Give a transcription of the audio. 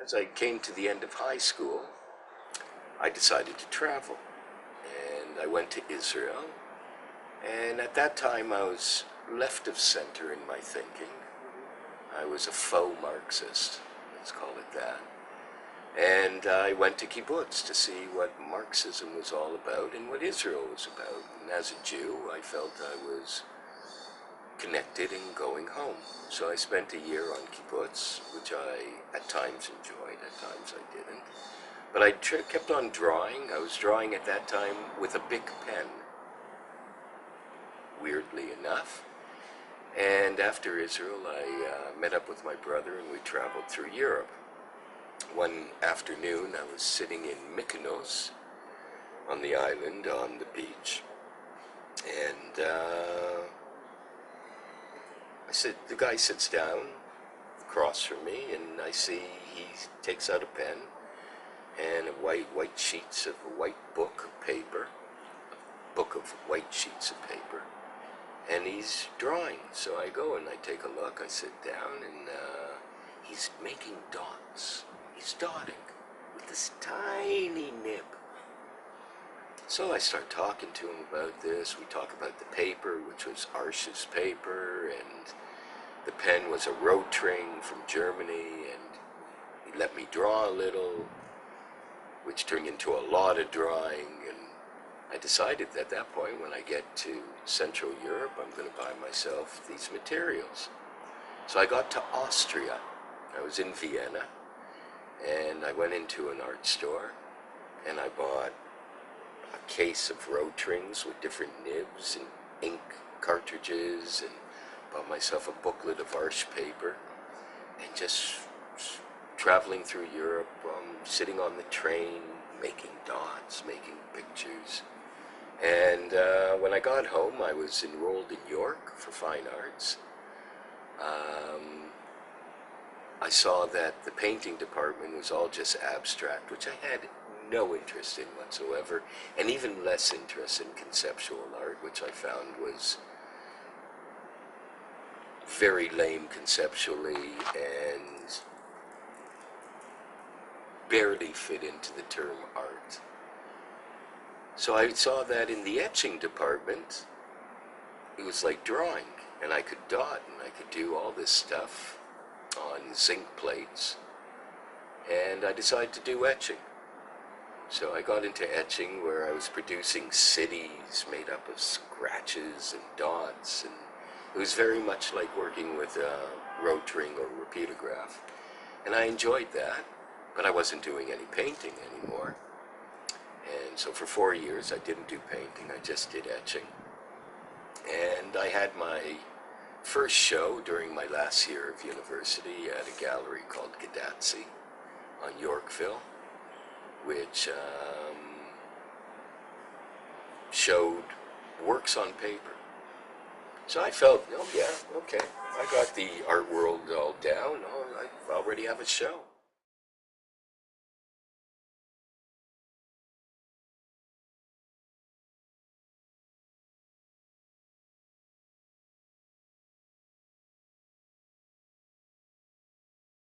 As I came to the end of high school, I decided to travel. And I went to Israel. And at that time, I was left of center in my thinking. I was a faux Marxist, let's call it that. And I went to kibbutz to see what Marxism was all about and what Israel was about. And as a Jew, I felt I was connected and going home. So I spent a year on kibbutz, which I at times enjoyed, at times I didn't. But I kept on drawing. I was drawing at that time with a big pen, weirdly enough. And after Israel, I met up with my brother and we traveled through Europe. One afternoon, I was sitting in Mykonos on the island, on the beach, and the guy sits down across from me, and I see he takes out a pen and white sheets of a white book of paper, a book of white sheets of paper, and he's drawing. So I go and I take a look, I sit down, and he's making dots. He's dotting with this tiny nib. So I start talking to him about this. We talk about the paper, which was Arsh's paper, and the pen was a Rotring from Germany, and he let me draw a little, which turned into a lot of drawing. And I decided at that point, when I get to Central Europe, I'm going to buy myself these materials. So I got to Austria. I was in Vienna, and I went into an art store, and I bought a case of Rotrings with different nibs and ink cartridges, and bought myself a booklet of Arsh paper, and just traveling through Europe, sitting on the train, making dots, making pictures. And when I got home, I was enrolled in York for fine arts. I saw that the painting department was all just abstract, which I had no interest in whatsoever, and even less interest in conceptual art, which I found was very lame conceptually and barely fit into the term art. So I saw that in the etching department, it was like drawing, and I could dot, and I could do all this stuff on zinc plates, and I decided to do etching. So I got into etching, where I was producing cities made up of scratches and dots, and it was very much like working with a Rotring or repeatograph. And I enjoyed that, but I wasn't doing any painting anymore. And so for 4 years I didn't do painting, I just did etching. And I had my first show during my last year of university at a gallery called Gadatsi on Yorkville, which showed works on paper. So I felt, oh yeah, okay, I got the art world all down, I already have a show.